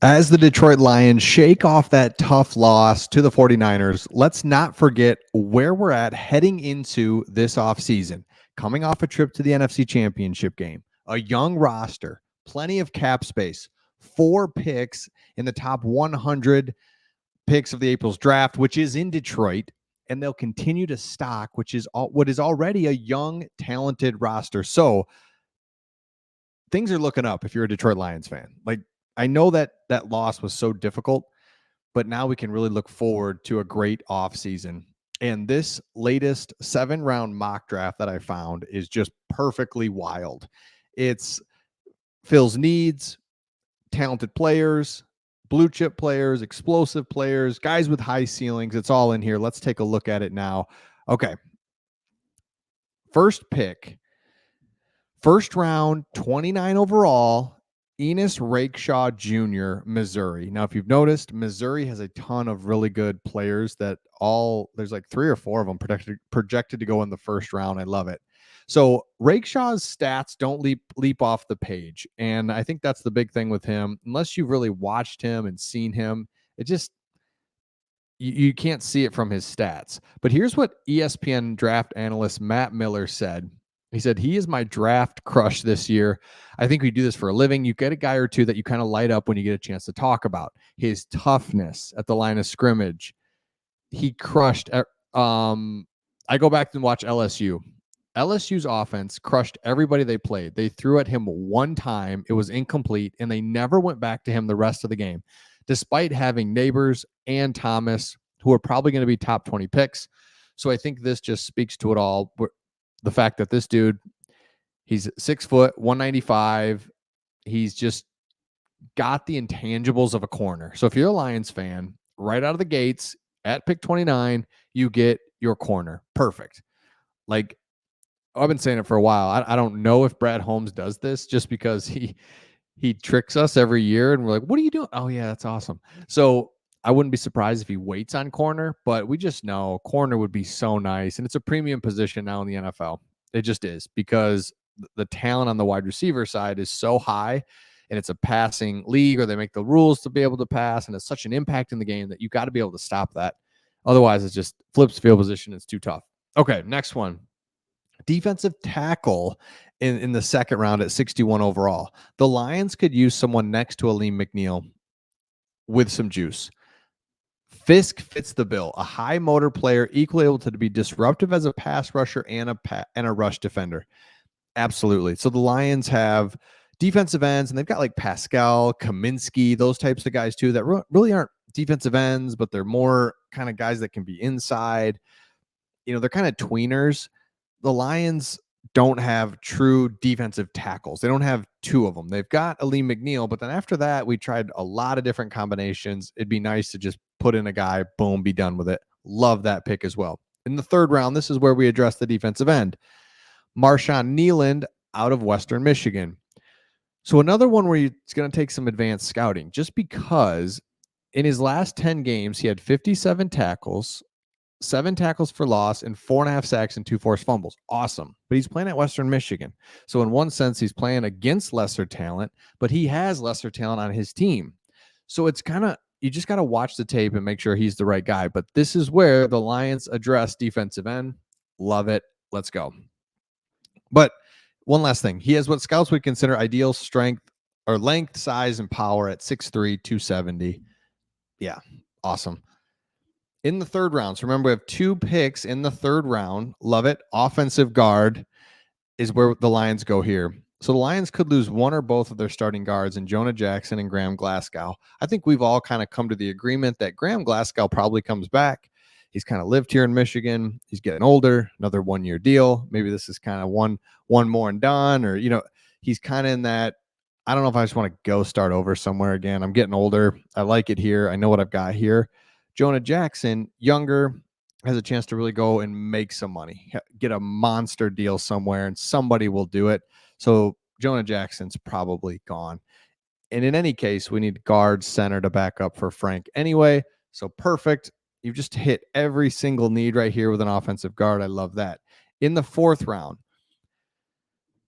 As the Detroit Lions shake off that tough loss to the 49ers, let's not forget where we're at heading into this offseason. Coming off a trip to the NFC Championship game, a young roster, plenty of cap space, 4 picks in the top 100 picks of the April's draft, which is in Detroit, and they'll continue to stock, what is already a young, talented roster. So things are looking up if you're a Detroit Lions fan. Like, I know that loss was so difficult, but now we can really look forward to a great offseason. And this latest 7-round mock draft that I found is just perfectly wild. It's Phil's needs, talented players, blue chip players, explosive players, guys with high ceilings. It's all in here. Let's take a look at it now. Okay. First pick, first round, 29 overall, Enos Rakeshaw Jr., Missouri. Now, if you've noticed, Missouri has a ton of really good players there's like 3 or 4 of them projected to go in the first round. I love it. So Rakeshaw's stats don't leap off the page. And I think that's the big thing with him. Unless you've really watched him and seen him, it just, you can't see it from his stats. But here's what ESPN draft analyst Matt Miller said. He said, he is my draft crush this year. I think we do this for a living. You get a guy or two that you kind of light up when you get a chance to talk about. His toughness at the line of scrimmage. He crushed. I go back and watch LSU. LSU's offense crushed everybody they played. They threw at him one time. It was incomplete, and they never went back to him the rest of the game, despite having Neighbors and Thomas, who are probably going to be top 20 picks. So I think this just speaks to it all. The fact that this dude, he's 6 foot, 195. He's just got the intangibles of a corner. So if you're a Lions fan, right out of the gates at pick 29, you get your corner. Perfect. Like, I've been saying it for a while. I don't know if Brad Holmes does this just because he tricks us every year and we're like, what are you doing? Oh yeah, that's awesome. So I wouldn't be surprised if he waits on corner, but we just know corner would be so nice. And it's a premium position now in the NFL. It just is, because the talent on the wide receiver side is so high, and it's a passing league, or they make the rules to be able to pass. And it's such an impact in the game that you got to be able to stop that. Otherwise, it just flips field position. It's too tough. Okay, next one. Defensive tackle in the second round at 61 overall. The Lions could use someone next to Aleem McNeil with some juice. Fisk fits the bill. A high motor player, equally able to be disruptive as a pass rusher and a rush defender. Absolutely. So the Lions have defensive ends, and they've got like Pascal, Kaminsky, those types of guys too that really aren't defensive ends, but they're more kind of guys that can be inside. They're kind of tweeners. The Lions don't have true defensive tackles. They don't have 2 of them. They've got Aleem McNeil, but then after that, we tried a lot of different combinations. It'd be nice to just put in a guy, boom, be done with it. Love that pick as well. In the third round, this is where we address the defensive end. Marshawn Nealand out of Western Michigan. So another one where it's going to take some advanced scouting, just because in his last 10 games, he had 57 tackles, 7 tackles for loss, and 4.5 sacks and 2 forced fumbles. Awesome. But he's playing at Western Michigan. So in one sense, he's playing against lesser talent, but he has lesser talent on his team. So it's kind of, you just got to watch the tape and make sure he's the right guy. But this is where the Lions address defensive end. Love it. Let's go. But one last thing. He has what scouts would consider ideal strength or length, size, and power at 6'3", 270. Yeah, awesome. In the third round, so remember, we have 2 picks in the third round. Love it. Offensive guard is where the Lions go here. So the Lions could lose one or both of their starting guards in Jonah Jackson and Graham Glasgow. I think we've all kind of come to the agreement that Graham Glasgow probably comes back. He's kind of lived here in Michigan. He's getting older, another 1-year deal. Maybe this is kind of one more and done, or, he's kind of in that, I don't know if I just want to go start over somewhere again. I'm getting older. I like it here. I know what I've got here. Jonah Jackson, younger, has a chance to really go and make some money, get a monster deal somewhere, and somebody will do it. So Jonah Jackson's probably gone. And in any case, we need guard center to back up for Frank anyway. So perfect. You've just hit every single need right here with an offensive guard. I love that. In the fourth round,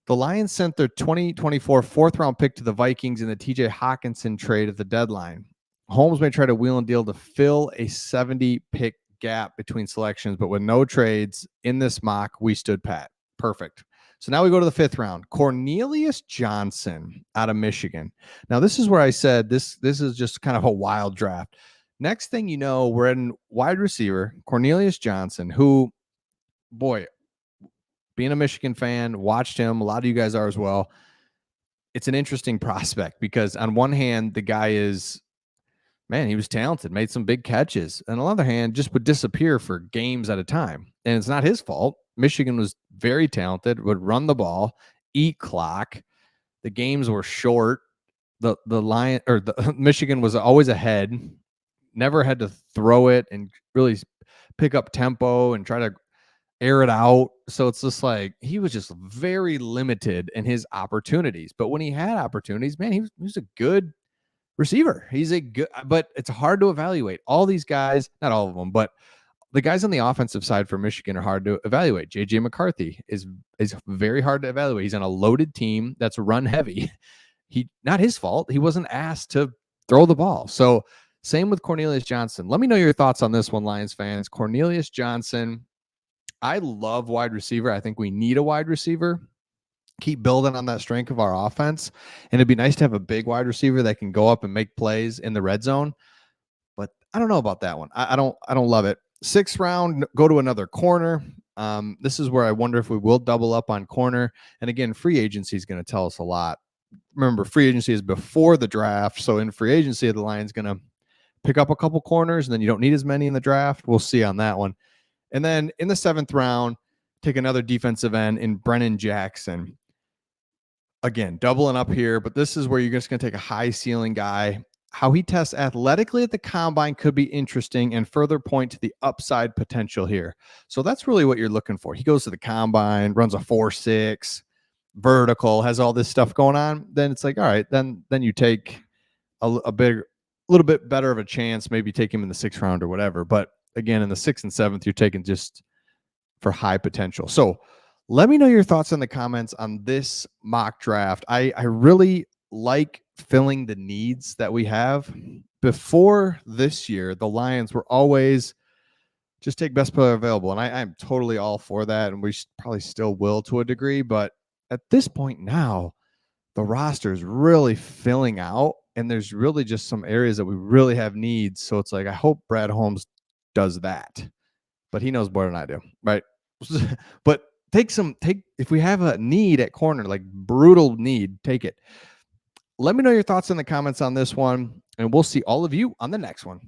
The Lions sent their 2024 fourth-round pick to the Vikings in the TJ Hawkinson trade at the deadline. Holmes may try to wheel and deal to fill a 70-pick gap between selections, but with no trades in this mock, we stood pat. Perfect. So now we go to the fifth round. Cornelius Johnson out of Michigan. Now, this is where I said this is just kind of a wild draft. Next thing you know, we're in wide receiver, Cornelius Johnson, who, boy, being a Michigan fan, watched him. A lot of you guys are as well. It's an interesting prospect because on one hand, the guy is, man, he was talented, made some big catches. And on the other hand, just would disappear for games at a time. And it's not his fault. Michigan was very talented, would run the ball, eat clock. The games were short. The Michigan was always ahead, never had to throw it and really pick up tempo and try to air it out. So it's just like he was just very limited in his opportunities. But when he had opportunities, man, he was a good receiver. He's a good, but it's hard to evaluate. All these guys, not all of them, but the guys on the offensive side for Michigan are hard to evaluate. JJ McCarthy is very hard to evaluate. He's on a loaded team that's run heavy. Not his fault. He wasn't asked to throw the ball. So same with Cornelius Johnson. Let me know your thoughts on this one, Lions fans. Cornelius Johnson, I love wide receiver. I think we need a wide receiver. Keep building on that strength of our offense. And it'd be nice to have a big wide receiver that can go up and make plays in the red zone. But I don't know about that one. I don't love it. Sixth round, go to another corner. This is where I wonder if we will double up on corner. And again, free agency is going to tell us a lot. Remember, free agency is before the draft. So in free agency, the Lions going to pick up a couple corners, and then you don't need as many in the draft. We'll see on that one. And then in the seventh round, take another defensive end in Brennan Jackson. Again, doubling up here, but this is where you're just going to take a high ceiling guy. How he tests athletically at the combine could be interesting and further point to the upside potential here. So that's really what you're looking for. He goes to the combine, runs a 4.6, vertical, has all this stuff going on. Then it's like, all right, then you take a little bit better of a chance, maybe take him in the sixth round or whatever. But again, in the sixth and seventh, you're taking just for high potential. So let me know your thoughts in the comments on this mock draft. I really like filling the needs that we have. Before this year, the Lions were always just take best player available. And I'm totally all for that. And we probably still will to a degree. But at this point now, the roster is really filling out. And there's really just some areas that we really have needs. So it's like, I hope Brad Holmes does that. But he knows more than I do, right? But if we have a need at corner, like brutal need, take it. Let me know your thoughts in the comments on this one, and we'll see all of you on the next one.